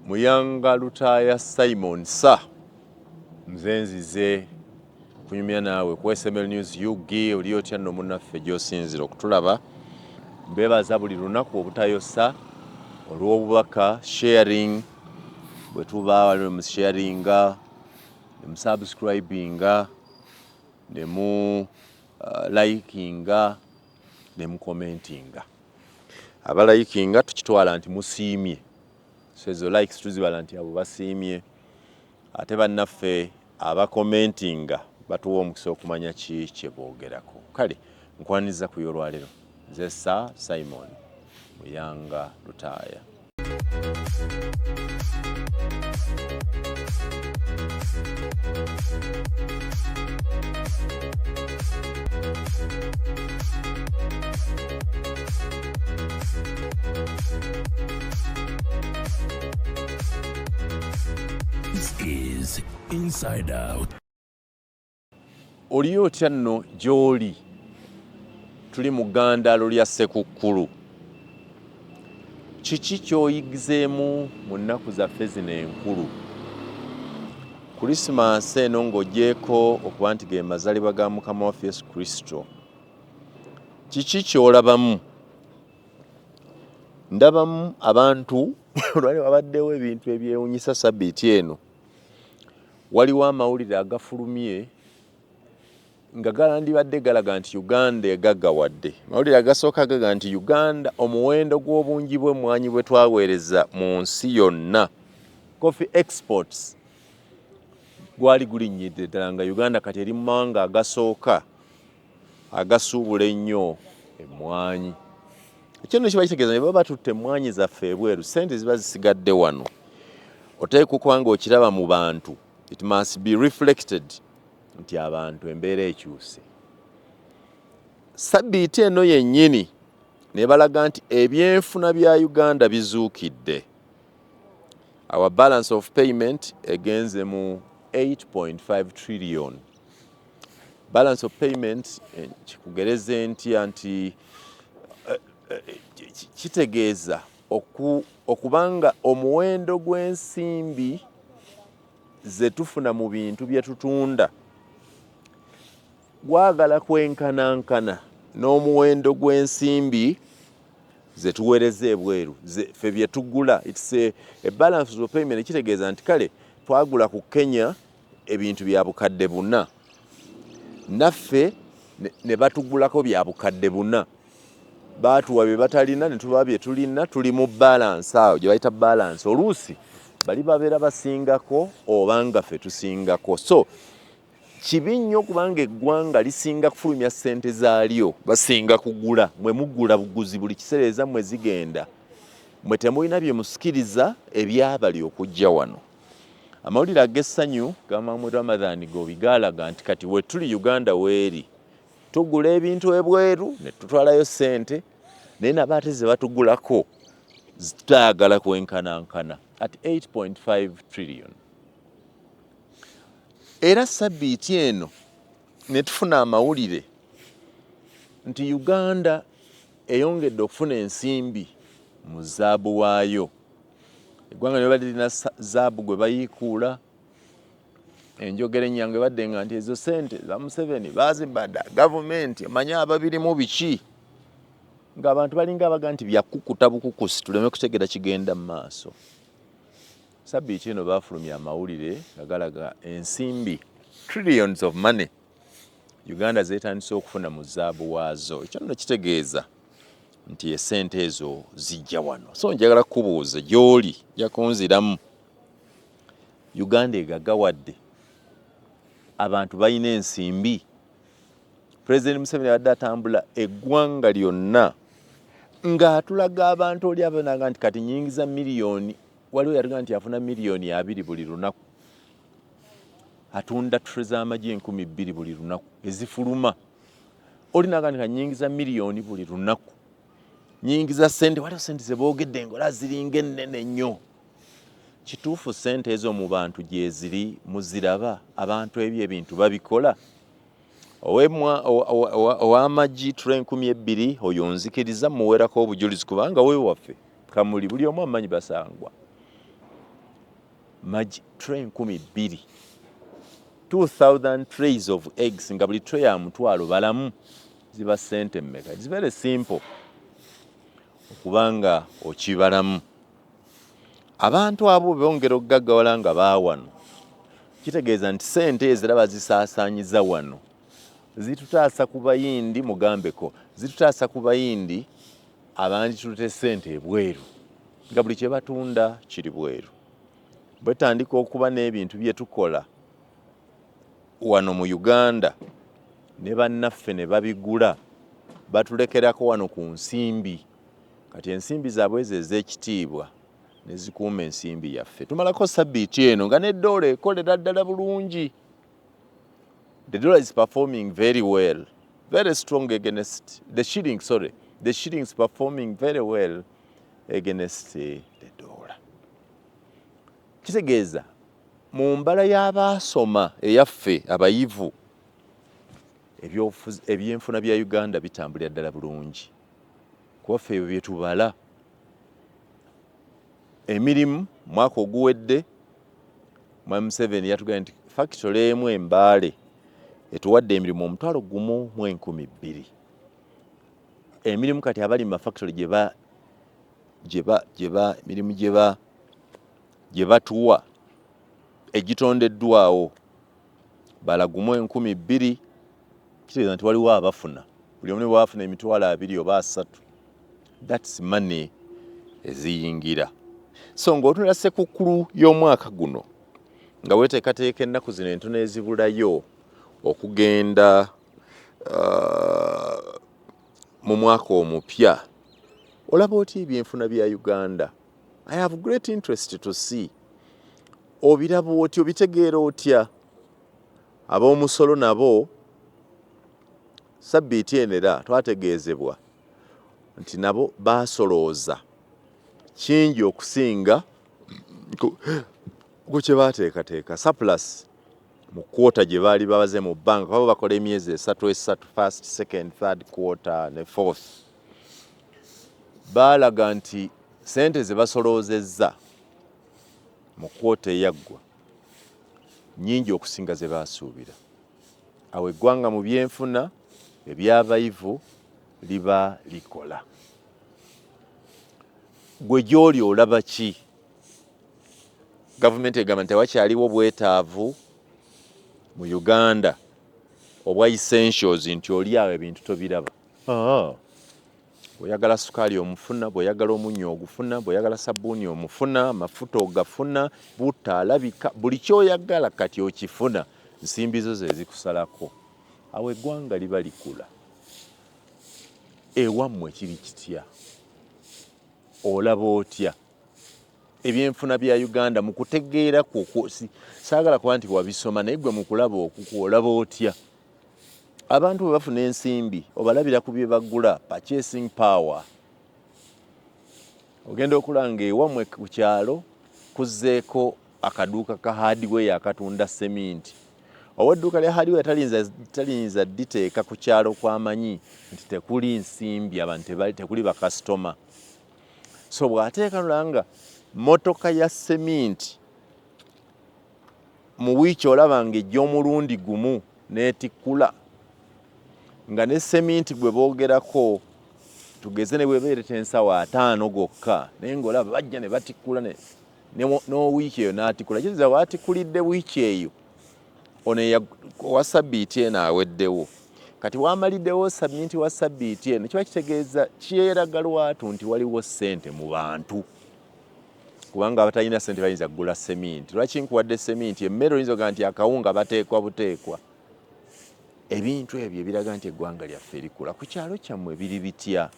Muyanga Lutaya Simon Sa Mzenzize kunyumya naawe ku SML News UG oli otya nno munnaffe gy'osinzira okutulaba mbeebaza buli lunaku obutayosa olw'obubaka sharing bwe tuba waliwo mu sharinga ne mu subscribinga ne mu likinga ne mu commentinga. Abalayikinga tukitwala nti musiimye, so ezo likes tuzibala nti abo basiimye, ate bannaffe abakomentinga batuwa omukisa okumanya ki kye boogerako. Kale nkwaniza ku y'olwaleero nze Sir Simon Muyanga Lutaya. This is Inside Out. Oli otya nno gy'oli? Tuli mu ggandaalo lya Ssekukkulu. Kiki ky'oyigizeemu mu nnaku zaffe zino enkulu? Krisimansi eno ng'oggyeko okuba nti ge mazaalibwa ga Mukama waffe Yesu Kristo. Kiki ky'olabamu? Ndabamu abantu olwali wabaddewo ebintu ebyewuunyisa sabbiiti eno. Waliwo amawulire agafulumye nga galandibadde galaga nti Uganda egaggawadde. Amawulire agasooka gaga nti Uganda omuwendo gw'obungi bw'emmwanyi bwe twaweereza mu nsi yonna, coffee exports, gwali gulinnyidde ddala nga Uganda kati eri mu mawanga agasooka agasuubula ennyo emmwanyi. Ekyo nno kiba kitegeeza bwe baba batutte emmwanyi zaffe ebweru, ssente ziba zisigadde wano. Oteekwa okuba ng'okiraba mu bantu. It must be reflected nti abantu embeera ekyuse. Sabbiiti eno yennyini ne balaga nti ebyenfuna bya Uganda bizuukidde. Our balance of payment egenze mu 8.5 trillion. Balance of payment kikugereze ntya nti kitegeeza okubanga omuwendo gw'ensimbi ze tufuna mu bintu bye tutunda gwagala kwenkanankana n'omuwendo gw'ensimbi ze tuweereza ebweru, ffe bye tugula. It's a balance of payment. Kitegeeza nti kale twagula ku Kenya ebintu bya bukadde buna, naffe ne batugulako bya bukadde buna. Baatuwa bye batalina ne tuba bye tulina, tuli mu balance awo gye bayita balance. Oluusi bali babeera basingako oba nga ffe tusingako. So kibi nnyo kubanga eggwanga lisinga kufulumya ssente zaalyo, basinga kugula. Mwe mugula buguzi buli kiseera mmwe zigenda, mwe temulina bye musikiriza ebyabali okujja wano. Amawulire ag'essanyu gamamu Ramadhan Gobigalaga nti kati we tuli Uganda weeri tugula ebintu ebweru ne tutwalayo ssente, naye nabo ate ze batugulako zitayagala kwenkanankana at 8.5 trillion. Era sabbiiti eno ne tufuna amawulire nti Uganda eyongedde okufuna ensimbi mu zaabu waayo. Eggwanga ne badde lina zaabu gwe bayiikuula. Enjogera ennyange badde nga nti ezo ssente za Museveni baazibadda gavumenti emanyi ababirimu biki, ng'abantu balinga abaga nti byakukuta bukukusi tuleme kutegera kigenda mu maaso. Sabbiiti eno baafulumya amawulire nga galaga ensimbi trillions of money Uganda zeetandise okufuna mu zaabu waazo. Ekyo nno kitegeeza nti essente ezo zijja wano. So njagala kubuuza gy'oli, nja kunziramu, Uganda egaggawadde, abantu balina ensimbi. Pulezidenti Museveni abadde atambula eggwanga lyonna ng'atulaga abantu oli abanaga nti kati nyingiza miliyoni, waliwo yatuga nti afuna miliyoni 2 buli lunaku, atunda ttule z'amagi 2,000 buli lunaku ezifuluma. Oli naga nti kanyingiza miliyoni buli lunaku, nyingiza ssente. Waliwo ssente ze boogedde ng'ola ziringa ennene nnyo. Kituufu ssente ezo mu bantu gye ziri muziraba? Abantu ebyo ebintu babikola? Ow'amagi ttule 2,000 oyo nzikiriza muweerako obujulizi kubanga we waffe kamuli buli omu amanyi basangwa. magi tray 2,000 2,000 trays of eggs nga buli tray ya mutwalo balamu ziba sente mmeka. It's very simple okubanga okibalamu. Abantu abo bongera okugaggawala nga baawano kitegeeza nti sente ezira bazisaasaanyiza wano zitutaasa ku bayindi mugambeko zitutaasa ku bayindi abandi tulute sente ebweru nga buli kye batunda kiri bweru. Bwetandika okuba n'ebintu bye tukola wano mu Uganda ne bannaffe ne babigula batulekerako wano ku nsimbi. Kati ensimbi zaabwe ezo ez'ekitiibwa ne zikuuma ensimbi yaffe. Tumalako sabbiiti eno nga n'eddoola ekolera ddala bulungi. The dollar is performing very well, very strong against the shilling, The shilling is performing very well against the dollar. Kitegeeza mu mbala y'abaasoma eyaffe abayivu ebyenfuna bya Uganda bitambulira ddala bulungi. Kuwaffe ebyo bye tubala. Emirimu mwaka oguwedde Mwami Museveni yatugamba nti factory emu Embaale etuwadde emirimu 1,12,000. Emirimu kati abali mu factory emirimu gye batuwa egitondeddwawo bala 1,200. Kitegeeza nti waliwo abafuna buli omu ne bwafuna emitwalo 2 oba 3. That's money eziyingira. So ng'otunula Ssekukkulu y'omwaka guno nga weeteekateeka ennaku zino entono ezibulayo okugenda mu mwaka omupya, olaba otya ebyenfuna bya Uganda? I have great interest to see. Obiraba otya, obitegeera otya? Ab'omusolo nabo sabbiiti eno era twategeezebwa nti nabo baasolooza kingi okusinga ku kye baateekateeka. Surplus mu kwota gye baali babaze mu banka baba bakola emyezi esatu, first, second, third quarter ne fourth. Baalaga nti sente ze basoloozezza mu kwota eyaggwa nnyingi okusinga ze baasuubira. Awo eggwanga mu byenfuna eby'abayivu liba likola. Gwe gy'oli olaba ki? Gavumenti egamba nti tewakyaliwo bwetaavu mu Uganda obwa essentials nti oli awo ebintu tobiraba. Bw'oyagala sukaali omufuna, bw'oyagala omunnyo ogufuna, bw'oyagala sabbuuni omufuna, amafuta ogafuna, butta alabika, buli ky'oyagala kati okifuna, nsimbi zo ze zikusalako. Awo eggwanga liba likula. Ewammwe kiri kitya? Olaba otya ebyenfuna bya Uganda mu kutegeera kwo? Saagala kuba nti wabisoma naye gwe mu kulaba okuku olaba otya? Abantu bwe bafuna ensimbi obalabira ku bye bagula, purchasing power. Ogenda okulanga ewammwe ku kyalo kuzzeeko akaduuka ka hardware akatunda seminti. Ow'edduuka lya hardware taliyinza diteeka ku kyalo kwamanyi nti tekuli nsimbi, abantu tekuli bakasitoma. So bw'ateeka nolanga motoka ya seminti mu wiiki olaba ng'ejja omulundi gumu n'etikkula, nga ne seminti gwe boogerako tugeze ne bwebeereta ensawo 5 gokka naye ng'olaba bajja ne batikkula n'owiiki eyo n'atikkula. Kitegeeza watikkulidde wiiki eyo ono owa sabbiiti eno aweddewo. Kati wamaliddewo seminti wa sabbiiti eno kiba kitegeeza kyeraga lwatu nti waliwo ssente mu bantu, kubanga abatalina ssente bayinza kugula seminti. Lwaki nkuwadde seminti? Emmere oyinza okugaa nti akawunga bateekwa buteekwa. Ebintu ebyo ebiraga nti eggwanga lyaffe likula. Ku kyalo kyammwe biri bitya?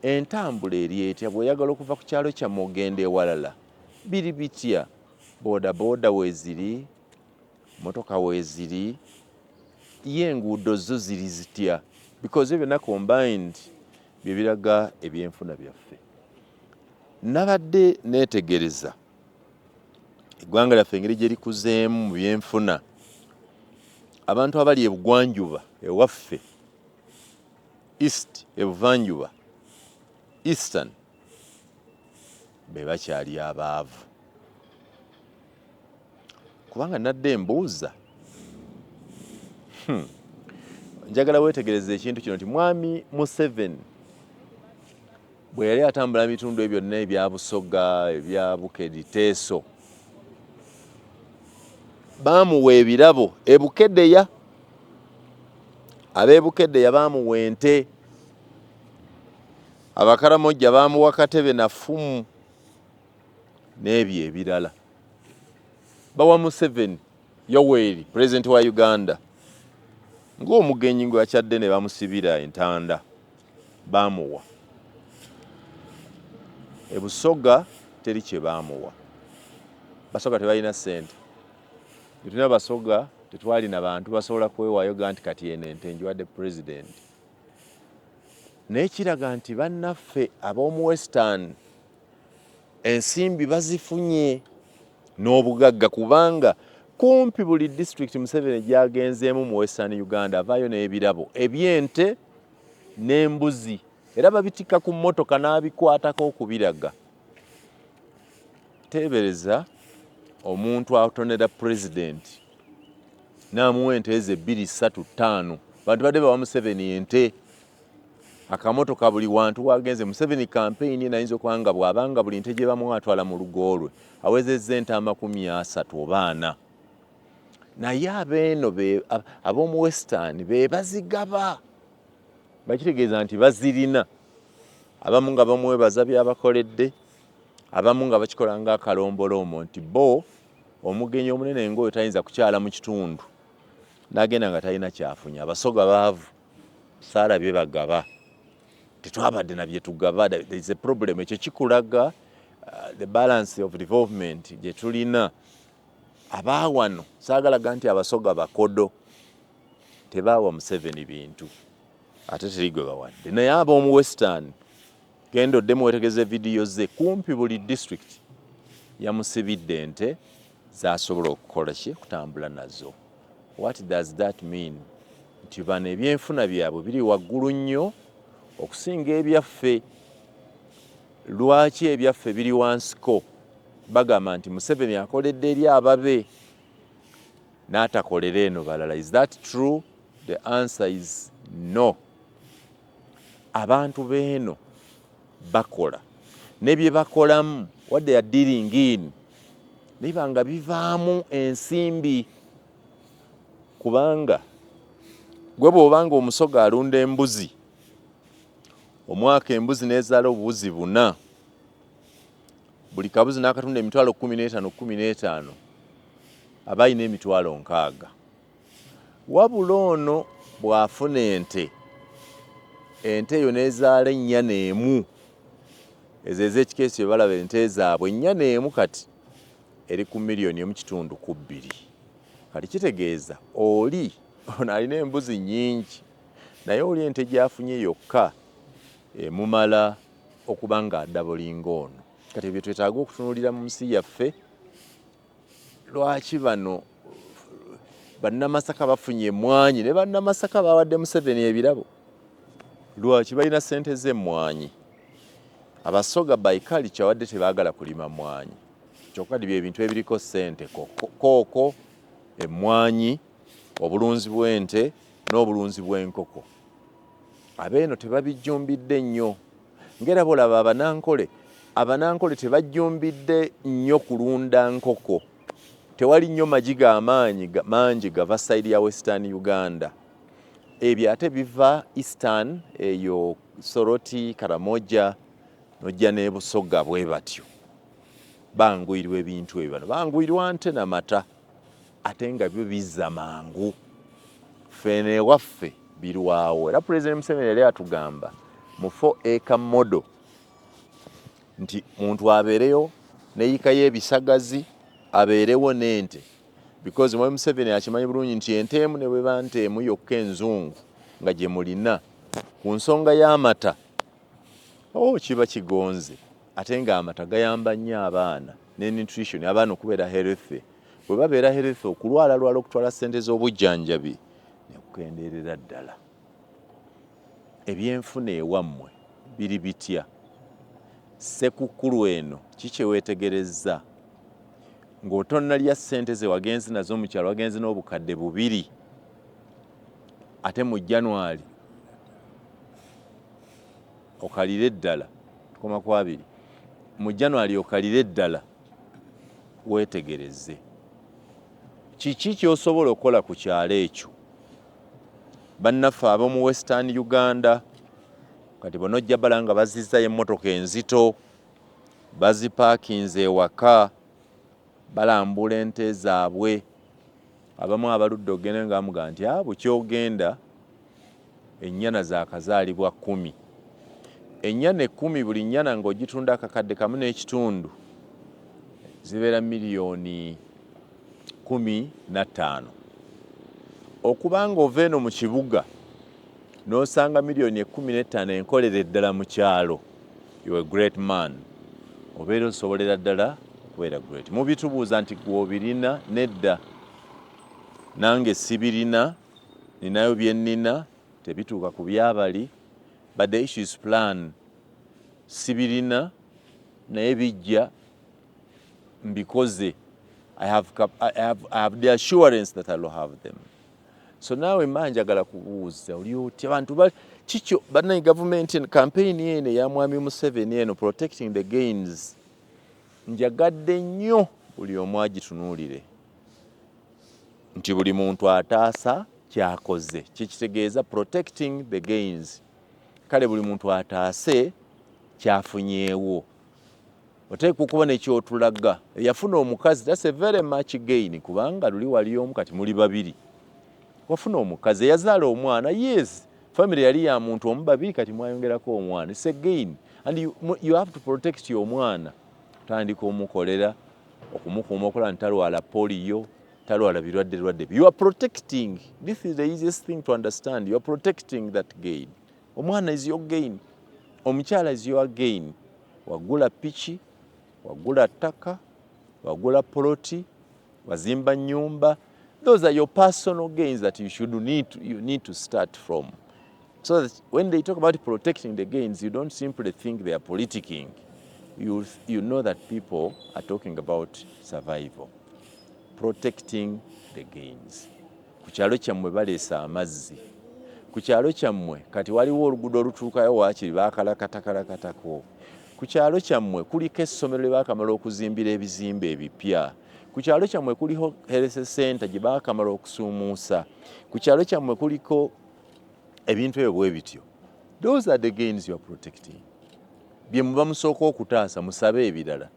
Entambula eri etya? Bw'oyagala okuva ku kyalo kyammwe ogenda ewalala biri bitya? Boodabooda weeziri, motoka weeziri, ye enguudo zo ziri zitya? Because ebyo byonna combined bye biraga ebyenfuna byaffe. Nabadde neetegereza eggwanga lyaffe engeri gye likuzeemu mu byenfuna. Abantu abali ebugwanjuba ewaffe, east ebuvanjuba, eastern, be bakyali abaavu. kubanga nadde mbuuza njagala weetegereza ekintu kino nti mwami Museveni bwe yali atambula bitundu ebyo byonna ebya Busoga ebya Bukedde Teeso baamuwa ebirabo ebukeddeya ab'ebukeddeya baamuwa ente abakaramojja baamuwa katebe na ffumu n'ebyo ebirala bawa Museveni Yoweri pulezidenti wa Uganda ng'omugenyi gwe akyadde ne bamusibira entanda baamuwa ebusoga teri kye baamuwa Basoga tebalina ssente tulina Basoga tetwalina bantu basobola kwewaayo ga nti kati eno ente njiwadde pulezidenti naye kiraga nti bannaffe ab'omu Western ensimbi bazifunye n'obugagga kubanga kumpi buli disitulikiti Museveni gy'agenzeemu mu Western Uganda avaayo n'ebirabo eby'ente n'embuzi era babitikka ku mmotoka n'abikwatako okubiraga. Teebereza omuntu atonera pulezidenti n'amuwa ente ze 2, 3, 5 bantu badde bawa Museveni ente akamotoka buli wantu wagenze Museveni campaign nayinza okwanga bw'abanga buli nte gye bamuwa atwala mu lugo lwe awezezza ente 30 oba 40 naye abeeno ab'omu Western be bazigaba bakitegeeza nti bazirina abamu nga bamwebaza byabakoledde abamu nga bakikola ng'akalombolomo nti bo omugenyi omunene ng'oyo tayinza kukyala mu kitundu n'agenda nga talina kyafunya Abasoga baavu saala bye bagaba tetwabadde na bye tugaba. There is a problem ekyo kikulaga the balance of development gye tulina abaawano saagalaga nti Abasoga bakodo tebaawa Museveni bintu ate teri gwe bawadde naye ab'omu Western genda oddemu weetegeze vidiyo ze kumpi buli district yamusibidde ente z'asobola okukola ki kutambula nazo. What does that mean? Nti bano ebyenfuna byabwe biri waggulu nnyo okusinga ebyaffe. Lwaki ebyaffe biri wansiko? Bagamba nti Museveni akoledde eri ababe n'atakolera eno balala. Is that true? The answer is no. Abantu beeno bakola ne bye bakolamu what they are dealing in niba nga bivaamu ensimbi kubanga gwe bw'obanga Omusoga alunda embuzi omwaka embuzi n'ezaala obubuzi 4 buli kabuzi n'akatunda emitwalo 15 aba ayina emitwalo 6 wabula ono bw'afuna ente eyo n'ezaala 4 ezo ez'ekikeesi balaba ente zaabwe 4 kati eri ku $1.2 kati kitegeeza oli ono alina embuzi nnyingi naye oli ente gy'afunye yokka emumala okuba nga addabulinga ono. Kati ebyo twetaaga okutunuulira mu nsi yaffe. Lwaki bano bannamasaka bafunye emmwanyi ne bannamasaka bawadde Museveni ebirabo? Lwaki balina ssente z'emmwanyi? Abasoga by culture wadde tebaagala kulima mmwanyi kyokka bye ebintu ebiriko ssente kooko emmwanyi obulunzi bw'ente n'obulunzi bw'enkoko. Abeeno tebabijjumbidde nnyo ng'era bolaba abanankole tebajjumbidde nnyo kulunda nkoko. Tewali nnyo magi mangi gava sayidi ya Western Uganda. Ebyo ate biva Eastern eyo Soroti, Karamoja nojja ne Busoga bwe batyo. Banguyirwa ebintu ebyo bano banguyirwa nte na mata ate nga byo bizza mangu. Fene waffe birwawo era Pulezidenti Museveni yali atugamba mu 4 acre model nti muntu abeereyo n'eyika y'ebisagazi abeerewo n'ente because Mwami Museveni akimanyi bulungi nti ente emu ne bweba nte emu yokka enzungu nga gye mulina ku nsonga y'amata kiba kigonze ate nga amata gayamba nnyo abaana ne nutrition abaana okubeera healthy. Bwe babeera healthy okulwala okutwala ssente z'obujjanjabi ne kukendeerera ddala. Ebyenfuna ewammwe biri bitya? Sekukkulu eno kikye weetegerezza ng'otonnalya ssente ze wagenze nazo mu kyalo wagenze n'obukadde 2 ate mu January okalire eddala tukoma ku 2 mu January okalire eddala weetegereze kiki ky'osobola okukola ku kyalo ekyo. Bannaffe ab'omu Western Uganda kati bonojja bala nga bazizzayo emmotoka enzito bazipaakinze ewaka balambula ente zaabwe. Abamu abaludde ogenda nga bamugaa nti bukyogenda ennyana zaakazaalibwa 10. Ennyana 10 buli nnyana ng'ogitunda akakadde kamu n'ekitundu zibeera miliyoni 15. Okubanga ova eno mu kibuga n'osanga miliyoni 15 enkolere ddala mu kyalo, you a great man. Obeera osobolera ddala okubeera great. Mubitubuuza nti gwe obirina, nedda. Nange sibirina, ninayo bye nnina tebituuka ku byabali, but the issue is plan. Sibirina naye bijja mbikoze. I have the assurance that I will have them. So naawe mba njagala kubuuza oli otya abantu kikyo bannayi gavumenti campaign eno eya Mwami Museveni eno protecting the gains njagadde nnyo buli omu agitunuulire nti buli muntu ataasa kyakoze kikitegeeza protecting the gains. Kale buli muntu ataase kyafunyeewo. Oteekwa okuba nekyotulaga eyafuna omukazi that's a very much gain kubanga luli wali omu kati muli 2 wafuna omukazi eyazaala omwana yes family yali ya muntu omu 2 kati mwayongerako omwana it's a gain and you have to protect your mwana. Tandika omukolera okumukuuma okola ntalwala polio talwala birwadde you are protecting. This is the easiest thing to understand. You are protecting that gain. Omwana is your gain, omukyala is your gain. Wagula piki, wagula ttaka, wagula poloti, wazimba nyumba. Those are your personal gains that you need to start from. So that when they talk about protecting the gains, you don't simply think they are politicking. You know that people are talking about survival. Protecting the gains. Ku kyalo kyammwe baleesa amazzi. Ku kyalo kyammwe kati waliwo oluguudo olutuukayo waakiri baakalakatakako. Ku kyalo kyammwe kuliko essomero lye baakamala okuzimbira ebizimbe ebipya. Ku kyalo kyammwe kuliko health center gye baakamala okusuumuusa. Ku kyalo kyammwe kuliko ebintu ebyo bwe bityo. Those are the gains you are protecting. Bye muba musooka okutaasa musabe ebirala.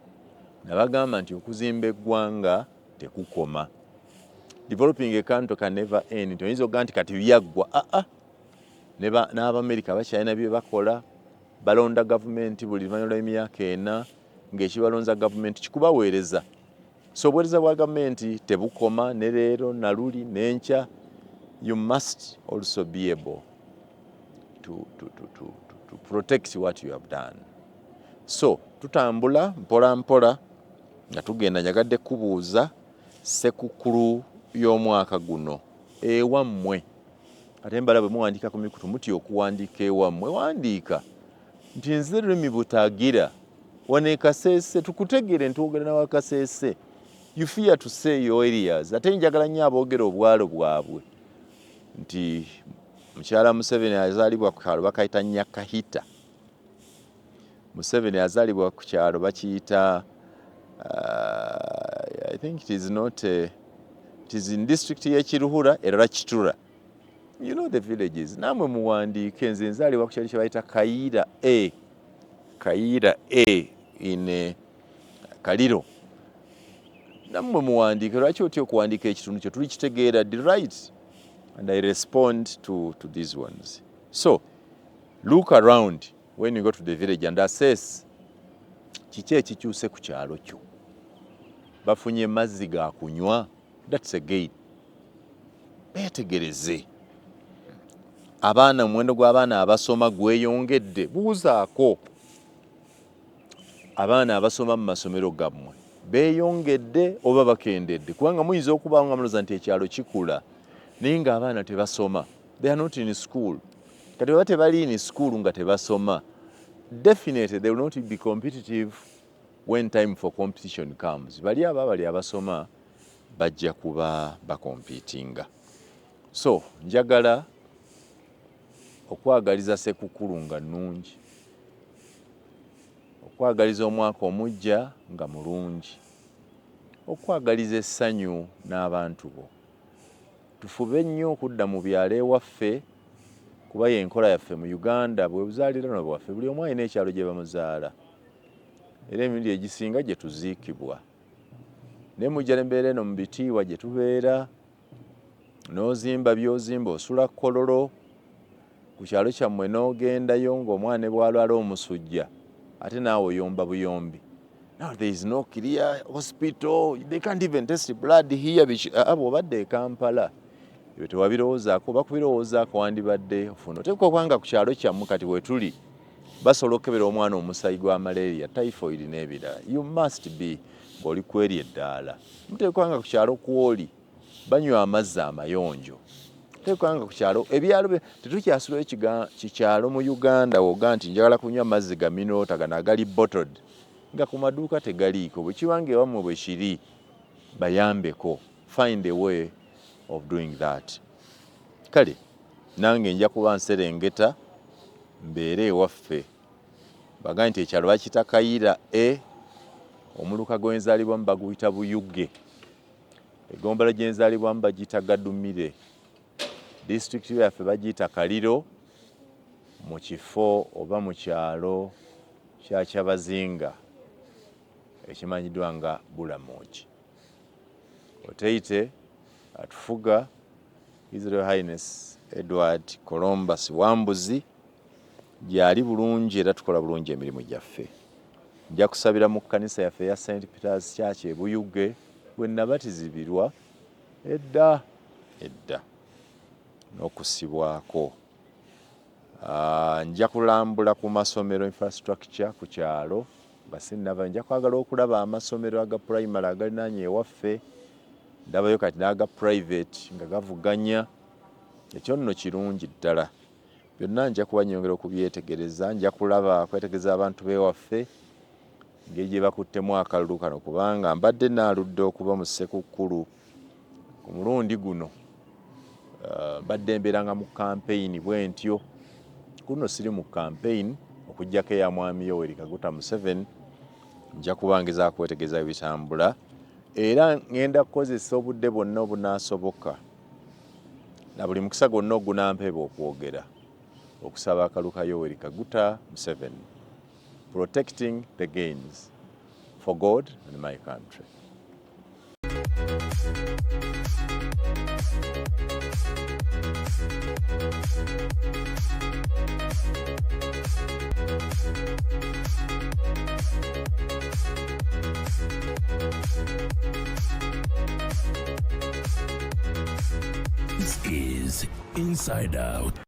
Nabagamba nti okuzimba eggwanga tekukoma. Developing a country can never end. Oyinza okugaa nti kati byaggwa. N'Abamerika bakyalina bye bakola. Balonda gavumenti buli luvannyuma lw'emyaka 4 ng'ekibalonza gavumenti kikubaweereza. So obuweereza bwa gavumenti tebukoma ne leero naluli n'enkya. You must also be able to protect what you have done. So tutambula mpola mpola nga tugenda njagadde kubuuza sekukulu y'omwaka guno ewammwe ate mbala bwe muwandiika ku mikutu mutya okuwandiika ewammwe wandiika nti nze Remi Butagira wano e Kasese tukutegere ntwogera nawa Kasese. You fear to say your areas. Ate njagala nnyo aboogera obwalo bwabwe nti mukyala Museveni azaalibwa ku kyalo bakayita Nyakahita. Museveni azaalibwa ku kyalo bakiyita I think it is in district ye Kiruhura era Kitura. You know the villages. Namwe muwandiike nze nzaalibwa ku kyalo kye bayita Kayira in Kaliro. Namwe muwandiike lwaki otya okuwandiika ekitundu kyo tulikitegeera the right and I respond to these ones. So look around when you go to the village and assess kiki ekikyuse ku kyalo kyo. Bafunye mazzi ga kunywa, that's a gain. Beetegereze. Abaana muwendo gw'abaana abasoma gweyongedde buuzaako. Abaana abasoma mu masomero gammwe beeyongedde oba bakendedde kubanga muyinza okuba nga mulooza nti ekyalo kikula naye ng'abaana tebasoma. They are not in school. Kati baba tebali in school nga tebasoma, definitely they will not be competitive when time for competition comes, bali abasoma bajja kuba bakompitinga. So njagala okwagaliza Ssekukkulu nga nnungi, okwagaliza omwaka omujja nga mulungi, okwagaliza essanyu n'abantu bo. Tufube nnyo okudda mu byalo ewaffe kuba y'enkola yaffe mu Uganda, bwe buzaaliranwa bwaffe, buli omu alina ekyalo gye bamuzaala era emirundi egisinga gye tuziikibwa. Naye mujja n'embeera eno mu bitiibwa gye tubeera, n'ozimba by'ozimba, osula Kololo, ku kyalo kyammwe n'ogendayo ng'omwana bw'alwala omusujja ate naawe oyomba buyombi. Now there is no clear hospital, they can't even test blood here. Bw'obadde e Kampala ebyo tewabirowoozaako, oba kubirowoozaako wandibadde ofuna. Oteekwa okubanga ku kyalo kyammwe kati we tuli basobola okukebera omwana omusayi gwa malaria, typhoid n'ebirala. You must be ng'oli ku eri eddaala. Muteekwa okubanga ku kyalo kw'oli banywa amazzi amayonjo. Teekwa okubanga ku kyalo ebyalo tetukyasulayo kikyalo mu Uganda woga nti njagala kunywa amazzi ga mineral gano agali bottled nga ku maduuka tegaliiko. Bwe kibange ewammwe bwe kiri bayambeko. Find a way of doing that. Kale nange nja kuba nserengeta mbeere ewaffe baga nti ekyalo bakita Kayira omuluka gw'enzaalibwamu baguyita Buyugge, eggombolola gy'enzaalibwamu bagiyita Gadumire, disitulikiti yaffe bagiyita Kaliro, mu kifo oba mu kyalo kya Kyabazinga ekimanyiddwa nga Bulamoji. Oteite atufuga His Royal Highness Edward Columbus Wambuzi gyali bulungi era tukola bulungi emirimu gyaffe. Nja kusabira mu kkanisa yaffe ya St. Peter's Church e Buyugge bwe nabatizibirwa edda n'okusibwako. Nja kulambula ku masomero infrastructure ku kyalo nga sinnava. Nja kwagala okulaba amasomero aga primary agalinaanye ewaffe, ndabayo kati n'aga private nga gavuganya. Ekyo nno kirungi ddala. Byonna nja kuba nyongera okubyetegereza, nja kulaba kwetegereza abantu b'ewaffe engeri gye bakuttemu akalulu kano kubanga mbadde naaludde okuba mu Ssekukkulu ku mulundi guno. Mbadde mbeeranga mu campaign bwe ntyo. Kuno siri mu campaign okuggyako eya Mwami Yoweri Kaguta Museveni. Nja kuba ngezaako kwetegereza ebitambula era ngenda kukozesa obudde bwonna obunaasoboka na buli mukisa gwonna ogunampeebwa okwogera okusaba akalulu ka Yoweri Kaguta Museveni, protecting the gains for God and my country. This is Inside Out.